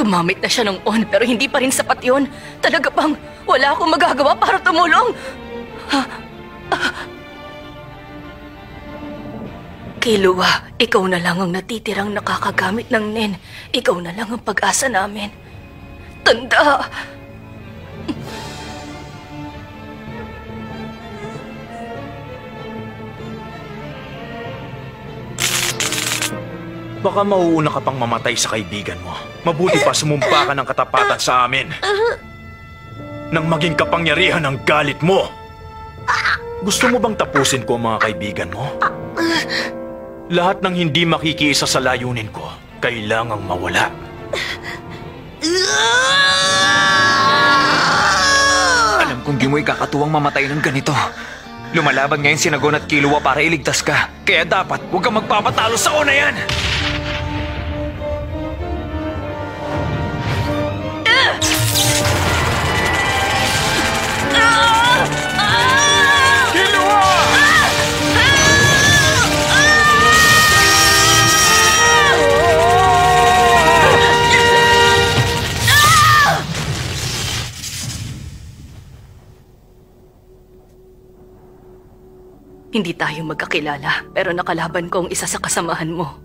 Gumamit na siya noon pero hindi pa rin sapat yun. Talaga bang wala akong magagawa para tumulong? Killua, ikaw na lang ang natitirang nakakagamit ng Nen. Ikaw na lang ang pag-asa namin. Tanda! Baka mauuna ka pang mamatay sa kaibigan mo. Mabuti pa sumumpa ka ng katapatan sa amin. Nang maging kapangyarihan ng galit mo. Gusto mo bang tapusin ko ang mga kaibigan mo? Lahat ng hindi makikiisa sa layunin ko, kailangang mawala. Alam kong di mo ikakatuwang mamatay ng ganito. Lumalaban ngayon si Nagon at Killua para iligtas ka. Kaya dapat huwag kang magpapatalo sa una yan! Hindi tayo magkakilala, pero nakalaban ko ang isa sa kasamahan mo.